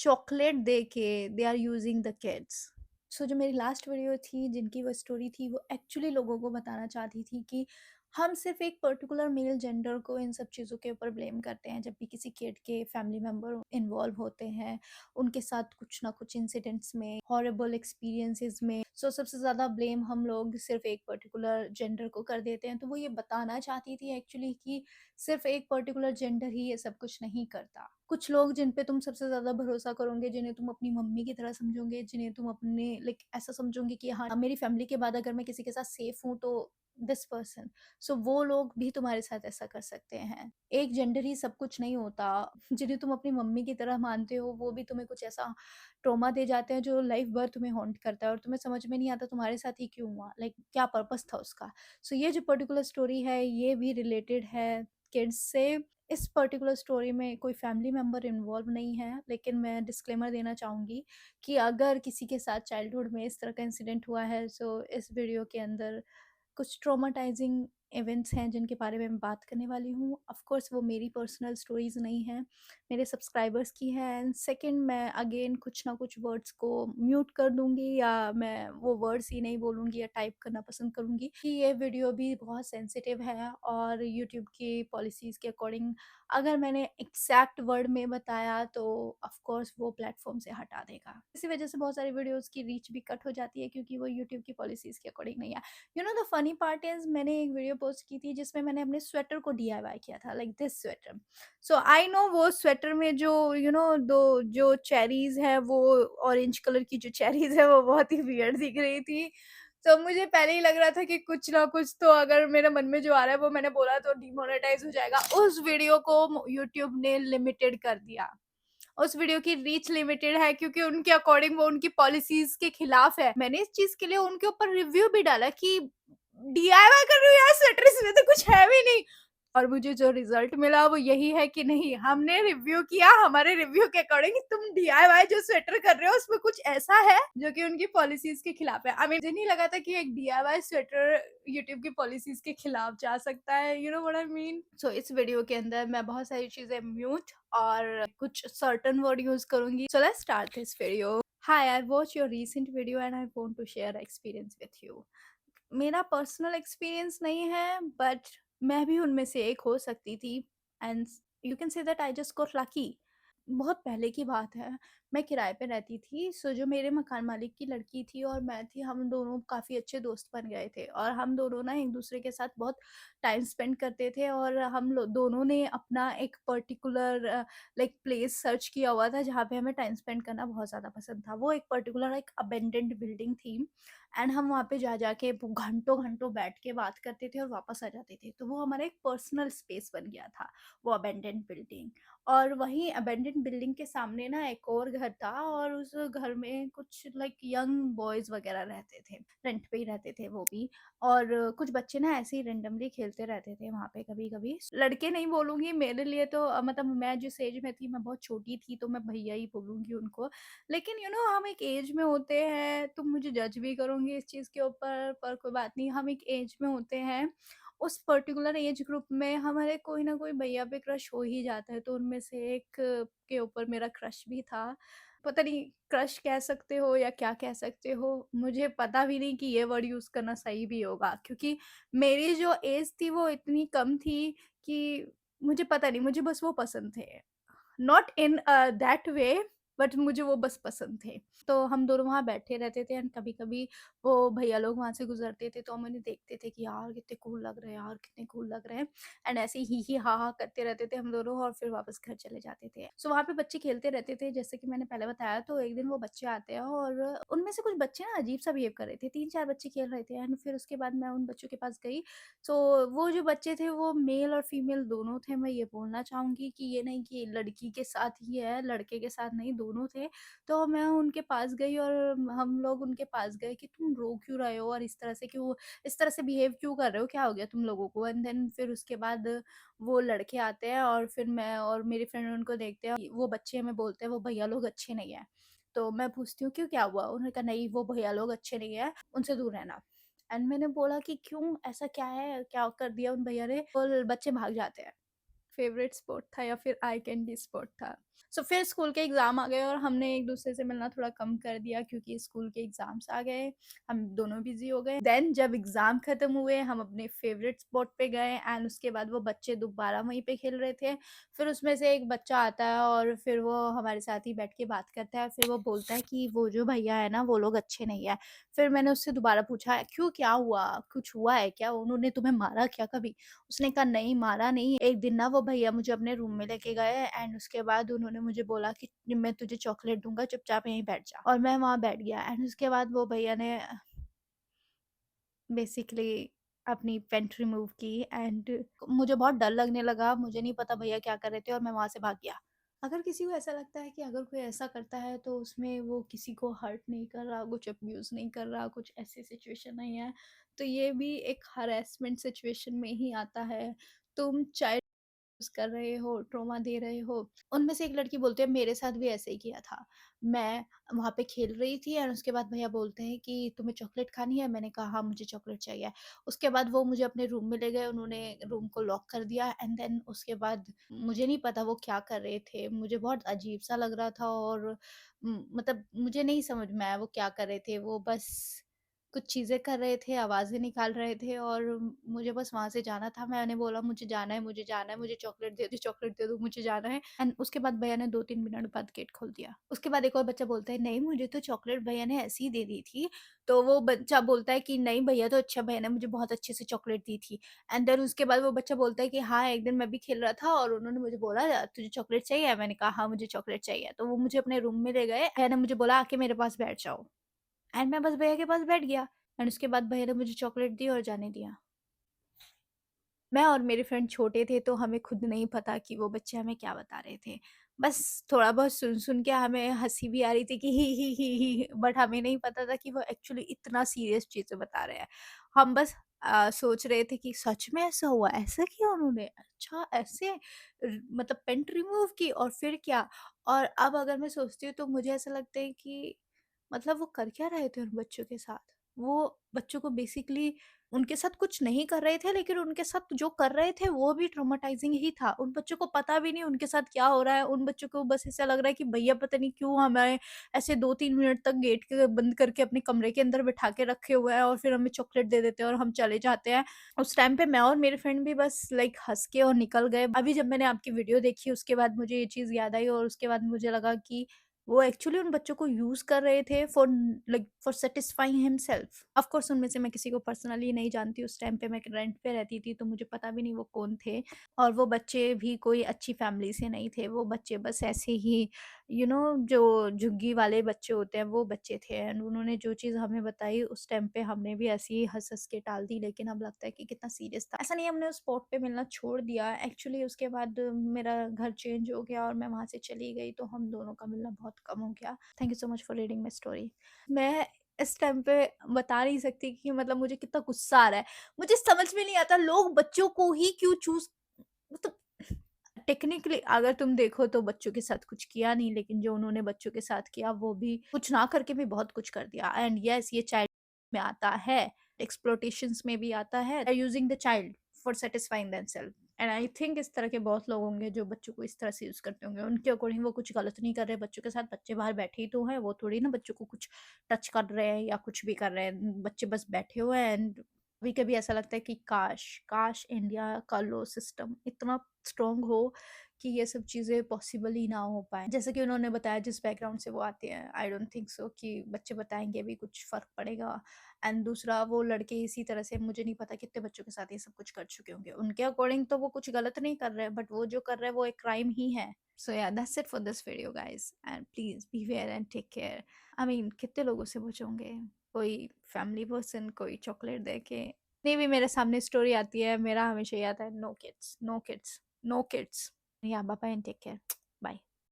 Chocolate दे के they are using the kids. So जो मेरी लास्ट वीडियो थी, जिनकी वो स्टोरी थी, वो एक्चुअली लोगों को बताना चाहती थी कि हम सिर्फ एक पर्टिकुलर मेल जेंडर को इन सब चीज़ों के ऊपर ब्लेम करते हैं। जब भी किसी किड के फैमिली मेम्बर इन्वॉल्व होते हैं, उनके साथ कुछ ना कुछ इंसिडेंट्स में, हॉरेबल एक्सपीरियंसेस में, सो सबसे ज़्यादा ब्लेम हम लोग सिर्फ एक पर्टिकुलर जेंडर को कर देते हैं। तो वो ये बताना चाहती थी एक्चुअली कि सिर्फ एक पर्टिकुलर जेंडर ही ये सब कुछ नहीं करता। कुछ लोग जिन पे तुम सबसे ज़्यादा भरोसा करोगे, जिन्हें तुम अपनी मम्मी की तरह समझोगे, जिन्हें तुम अपने लाइक ऐसा समझोगे कि हाँ, मेरी फैमिली के बाद अगर मैं किसी के साथ सेफ हूँ तो दिस पर्सन, सो वो लोग भी तुम्हारे साथ ऐसा कर सकते हैं। एक जेंडर ही सब कुछ नहीं होता। जिन्हें तुम अपनी मम्मी की तरह मानते हो, वो भी तुम्हें कुछ ऐसा ट्रॉमा दे जाते हैं जो लाइफ भर तुम्हें हॉन्ट करता है और तुम्हें समझ में नहीं आता तुम्हारे साथ ही क्यों हुआ, लाइक क्या पर्पस था उसका। सो ये जो पर्टिकुलर स्टोरी है, ये भी रिलेटेड है किड्स से। इस पर्टिकुलर स्टोरी में कोई फैमिली मेम्बर इन्वॉल्व नहीं है, लेकिन मैं डिस्क्लेमर देना चाहूँगी कि अगर किसी के साथ चाइल्डहुड में इस तरह का इंसिडेंट हुआ है, सो इस वीडियो के अंदर कुछ ट्रॉमाटाइजिंग इवेंट्स हैं जिनके बारे में मैं बात करने वाली हूँ। ऑफ कोर्स वो मेरी पर्सनल स्टोरीज़ नहीं हैं, मेरे सब्सक्राइबर्स की हैं। एंड सेकंड, मैं अगेन कुछ ना कुछ वर्ड्स को म्यूट कर दूँगी या मैं वो वर्ड्स ही नहीं बोलूँगी या टाइप करना पसंद करूँगी कि ये वीडियो भी बहुत सेंसिटिव है और यूट्यूब की पॉलिसीज़ के अकॉर्डिंग अगर मैंने एग्जैक्ट वर्ड में बताया तो ऑफ कोर्स वो प्लेटफॉर्म से हटा देगा। इसी वजह से बहुत सारी वीडियोज़ की रीच भी कट हो जाती है क्योंकि वो यूट्यूब की पॉलिसीज़ के अकॉर्डिंग नहीं है। You know the funny part is, मैंने एक वीडियो पोस्ट की थी जिसमें मैंने अपने स्वेटर को डीआईवाई किया था, like this sweater. So I know वो स्वेटर में जो दो जो चेरीज है, वो ऑरेंज कलर की जो चेरीज है वो बहुत ही वियर्ड दिख रही थी। तो मुझे पहले ही लग रहा था कि कुछ ना कुछ तो अगर मेरे मन में जो आ रहा है वो मैंने बोला तो डिमोनेटाइज हो जाएगा। उस वीडियो को यूट्यूब ने लिमिटेड कर दिया। उस वीडियो की रीच लिमिटेड है क्योंकि उनके अकॉर्डिंग वो उनकी पॉलिसीज के खिलाफ है। मैंने इस चीज के लिए उनके ऊपर रिव्यू भी डाला कि डीआईवाई कर रही हो यार, स्वेटर, इसमें तो कुछ है भी नहीं। और मुझे जो रिजल्ट मिला वो यही है कि नहीं, हमने रिव्यू किया, हमारे रिव्यू के अकॉर्डिंग तुम डीआईवाई जो स्वेटर कर रहे हो उसमें कुछ ऐसा है जो कि उनकी पॉलिसीज के खिलाफ है। आई मीन, मुझे नहीं लगा था कि एक डीआईवाई स्वेटर यूट्यूब की पॉलिसीज के खिलाफ जा सकता है। You know what I mean. So इस वीडियो के अंदर मैं बहुत सारी चीजें म्यूट और कुछ सर्टन वर्ड यूज करूंगी। So let's start this video. Hi, I watch your recent video and I want to share experience with you. मेरा पर्सनल एक्सपीरियंस नहीं है, बट मैं भी उनमें से एक हो सकती थी। And you can say that I just got lucky. बहुत पहले की बात है, मैं किराए पे रहती थी। सो जो मेरे मकान मालिक की लड़की थी और मैं थी, हम दोनों काफ़ी अच्छे दोस्त बन गए थे और हम दोनों ना एक दूसरे के साथ बहुत टाइम स्पेंड करते थे और हम दोनों ने अपना एक पर्टिकुलर लाइक प्लेस सर्च किया हुआ था जहाँ पे हमें टाइम स्पेंड करना बहुत ज़्यादा पसंद था। वो एक पर्टिकुलर एक अबेंडेंड बिल्डिंग थी एंड हम वहाँ पे जा जाके घंटों घंटों बैठ के बात करते थे और वापस आ जाते थे। तो वो हमारा एक पर्सनल स्पेस बन गया था, वो अबेंडेंड बिल्डिंग। और वहीं अबेंडेंड बिल्डिंग के सामने ना एक और घर था और उस घर में कुछ लाइक यंग बॉयज वगैरह रहते थे, रेंट पे ही रहते थे वो भी। और कुछ बच्चे ना ऐसे ही रेंडमली खेलते रहते थे वहाँ पे कभी कभी। लड़के नहीं बोलूंगी, मेरे लिए तो मतलब मैं जिस एज में थी मैं बहुत छोटी थी तो मैं भैया ही बोलूंगी उनको। लेकिन हम एक एज में होते हैं, तुम मुझे जज भी करोगे इस चीज़ के ऊपर पर कोई बात नहीं, हम एक एज में होते हैं। उस पर्टिकुलर एज ग्रुप में हमारे कोई ना कोई भैया पे क्रश हो ही जाता है। तो उनमें से एक के ऊपर मेरा क्रश भी था। पता नहीं क्रश कह सकते हो या क्या कह सकते हो, मुझे पता भी नहीं कि ये वर्ड यूज़ करना सही भी होगा क्योंकि मेरी जो एज थी वो इतनी कम थी कि मुझे पता नहीं, मुझे बस वो पसंद थे। Not in that way, but मुझे वो बस पसंद थे। तो हम दोनों वहाँ बैठे रहते थे एंड कभी-कभी वो भैया लोग वहाँ से गुज़रते थे तो हम उन्हें देखते थे कि यार कितने कूल लग रहे हैं, यार कितने कूल लग रहे हैं। एंड ऐसे ही ही, हा करते रहते थे हम दोनों और फिर वापस घर चले जाते थे। सो वहाँ पे बच्चे खेलते रहते थे जैसे कि मैंने पहले बताया। तो एक दिन वो बच्चे आते हैं और उनमें से कुछ बच्चे ना अजीब-सा बिहेव कर रहे थे। 3-4 बच्चे खेल रहे थे एंड फिर उसके बाद मैं उन बच्चों के पास गई। सो वो जो बच्चे थे वो मेल और फीमेल दोनों थे। मैं ये बोलना चाहूँगी कि ये नहीं कि लड़की के साथ ही है, लड़के के साथ नहीं, दोनों थे। तो मैं उनके पास गई और हम लोग उनके पास गए कि तुम रो क्यों रहे हो और इस तरह से बिहेव क्यों कर रहे हो, क्या हो गया तुम लोगों को? एंड देन फिर उसके बाद वो लड़के आते हैं और फिर मैं और मेरी फ्रेंड उनको देखते हैं। वो बच्चे हमें बोलते हैं वो भैया लोग अच्छे नहीं हैं। तो मैं पूछती हूँ क्यों, क्या हुआ? उन्होंने कहा नहीं, वो भैया लोग अच्छे नहीं है, उनसे दूर रहना। एंड मैंने बोला कि क्यों, ऐसा क्या है, क्या कर दिया उन भैया ने? वो बच्चे भाग जाते हैं। फेवरेट स्पॉट था या फिर आई कैंडी स्पॉट था। सो फिर स्कूल के एग्ज़ाम आ गए और हमने एक-दूसरे से मिलना थोड़ा कम कर दिया क्योंकि स्कूल के एग्ज़ाम्स आ गए, हम दोनों बिज़ी हो गए। देन जब एग्ज़ाम खत्म हुए, हम अपने फ़ेवरेट स्पॉट पे गए एंड उसके बाद वो बच्चे दोबारा वहीं पे खेल रहे थे। फिर उसमें से एक बच्चा आता है और फिर वो हमारे साथ ही बैठ के बात करता है, फिर वो बोलता है कि वो जो भैया है ना, वो लोग अच्छे नहीं है। फिर मैंने उससे दोबारा पूछा, "क्यों, क्या हुआ? कुछ हुआ है क्या? उन्होंने तुम्हें मारा क्या कभी?" उसने कहा, "नहीं, मारा नहीं। एक दिन ना वो भैया मुझे अपने रूम में लेके गए एंड उसके बाद उन्होंने मुझे बोला कि मैं तुझे चॉकलेट दूँगा, चुपचाप यहीं बैठ जा।" और मैं वहाँ बैठ गया एंड उसके बाद वो भैया ने बेसिकली अपनी पेंट रिमूव की एंड मुझे बहुत डर लगने लगा। मुझे नहीं पता भैया क्या कर रहे थे और मैं वहाँ से भाग गया। अगर किसी को ऐसा लगता है कि अगर कोई ऐसा करता है तो उसमें वो किसी को हर्ट नहीं कर रहा, कुछ अब्यूज़ नहीं कर रहा, कुछ ऐसी सिचुएशन नहीं है, तो ये भी एक हरैसमेंट सिचुएशन में ही आता है। तुम चाहे कर रहे हो, ट्रॉमा दे रहे हो। उनमें से एक लड़की बोलती है मेरे साथ भी ऐसे ही किया था। मैं वहाँ पे खेल रही थी और उसके बाद भैया बोलते हैं कि तुम्हें चॉकलेट खानी है? मैंने कहा हाँ, मुझे चॉकलेट चाहिए। उसके बाद वो मुझे अपने रूम में ले गए, उन्होंने रूम को लॉक कर दिया एंड देन उसके बाद मुझे नहीं पता वो क्या कर रहे थे। मुझे बहुत अजीब-सा लग रहा था और मतलब मुझे नहीं समझ में आया वो क्या कर रहे थे। वो बस कुछ चीज़ें कर रहे थे, आवाज़ें निकाल रहे थे और मुझे बस वहाँ से जाना था। मैंने बोला मुझे जाना है, मुझे जाना है, मुझे चॉकलेट दे दो, मुझे जाना है एंड उसके बाद भैया ने 2-3 मिनट बाद गेट खोल दिया। उसके बाद एक और बच्चा बोलता है, "नहीं, मुझे तो चॉकलेट भैया ने ऐसे ही दे दी थी।" तो वो बच्चा बोलता है कि, "नहीं भैया तो अच्छा भैया ने मुझे बहुत अच्छे से चॉकलेट दी थी।" एंड देन उसके बाद वो बच्चा बोलता है कि, "हाँ, एक दिन मैं भी खेल रहा था और उन्होंने मुझे बोला तुझे चॉकलेट चाहिए?" मैंने कहा, "हाँ, मुझे चॉकलेट चाहिए।" तो वो मुझे अपने रूम में ले गए। भैया ने मुझे बोला, "आके मेरे पास बैठ जाओ।" एंड मैं बस भैया के पास बैठ गया एंड उसके बाद भैया ने मुझे चॉकलेट दी और जाने दिया। मैं और मेरे फ्रेंड छोटे थे तो हमें खुद नहीं पता कि वो बच्चे हमें क्या बता रहे थे। बस थोड़ा बहुत सुन-सुन के हमें हँसी भी आ रही थी कि ही बट हमें नहीं पता था कि वो एक्चुअली इतना सीरियस चीज़ें बता रहे हैं। हम बस सोच रहे थे कि सच में ऐसा हुआ? ऐसा किया उन्होंने? अच्छा ऐसे मतलब पेंट रिमूव की और फिर क्या? और अब अगर मैं सोचती हूँ तो मुझे ऐसा लगता है कि मतलब वो कर क्या रहे थे उन बच्चों के साथ? वो बच्चों को बेसिकली उनके साथ कुछ नहीं कर रहे थे, लेकिन उनके साथ जो कर रहे थे वो भी ट्रॉमाटाइज़िंग ही था। उन बच्चों को पता भी नहीं उनके साथ क्या हो रहा है। उन बच्चों को बस ऐसा लग रहा है कि भैया पता नहीं क्यों हमें ऐसे 2-3 मिनट तक गेट के बंद करके अपने कमरे के अंदर बिठा के रखे हुए हैं और फिर हमें चॉकलेट दे देते हैं और हम चले जाते हैं। उस टाइम पे मैं और मेरे फ्रेंड भी बस लाइक हँस के और निकल गए। अभी जब मैंने आपकी वीडियो देखी उसके बाद मुझे ये चीज़ याद आई और उसके बाद मुझे लगा कि वो एक्चुअली उन बच्चों को यूज़ कर रहे थे for satisfying himself. Of course उनमें से मैं किसी को पर्सनली नहीं जानती, उस टाइम पे मैं रेंट पे रहती थी तो मुझे पता भी नहीं वो कौन थे और वो बच्चे भी कोई अच्छी फैमिली से नहीं थे। वो बच्चे बस ऐसे ही जो झुग्गी वाले बच्चे होते हैं वो बच्चे थे एंड उन्होंने जो चीज़ हमें बताई उस टाइम पे हमने भी ऐसे ही हँस-हँस के टाल दी, लेकिन अब लगता है कि कितना सीरियस था। ऐसा नहीं है हमने उस स्पॉट पे मिलना छोड़ दिया, एक्चुअली उसके बाद मेरा घर चेंज हो गया और मैं वहाँ से चली गई तो हम दोनों का मिलना बहुत कम हो गया। Thank you so much for reading my story. मैं इस टाइम पे बता नहीं सकती कि मतलब मुझे कितना गुस्सा आ रहा है। मुझे समझ में नहीं आता लोग बच्चों को ही क्यों चूज़ मतलब टेक्निकली अगर तुम देखो तो बच्चों के साथ कुछ किया नहीं, लेकिन जो उन्होंने बच्चों के साथ किया वो भी कुछ ना करके भी बहुत कुछ कर दिया एंड यस ये चाइल्ड में आता है, एक्सप्लॉयटेशंस में भी आता है, they are using the child for satisfying themself and I think इस तरह के बहुत लोग होंगे जो बच्चों को इस तरह से यूज़ करते होंगे। उनके अकॉर्डिंग वो कुछ गलत नहीं कर रहे बच्चों के साथ, बच्चे बाहर बैठे ही तो हैं, वो थोड़ी ना बच्चों को कुछ टच कर रहे हैं या कुछ भी कर रहे हैं। बच्चे बस बैठे हुए हैं एंड कभी-कभी ऐसा लगता है कि काश, काश इंडिया का लॉ सिस्टम इतना स्ट्रॉन्ग हो कि ये सब चीज़ें पॉसिबल ही ना हो पाएँ। जैसे कि उन्होंने बताया जिस बैकग्राउंड से वो आते हैं, आई डोंट थिंक सो कि बच्चे बताएँगे भी कुछ फ़र्क पड़ेगा एंड दूसरा वो लड़के इसी तरह से मुझे नहीं पता कितने बच्चों के साथ ये सब कुछ कर चुके होंगे। उनके अकॉर्डिंग तो वो कुछ गलत नहीं कर रहे हैं, बट वो जो कर रहे हैं वो एक क्राइम ही है। So yeah that's it for this video guys and please beware and take care. I mean कितने लोगों से बचोगे? कोई फैमिली पर्सन, कोई चॉकलेट दे के। नहीं भी मेरे सामने स्टोरी आती है, मेरा हमेशा ये आता है no kids, no kids, no kids. Yeah bye bye and take care. Bye.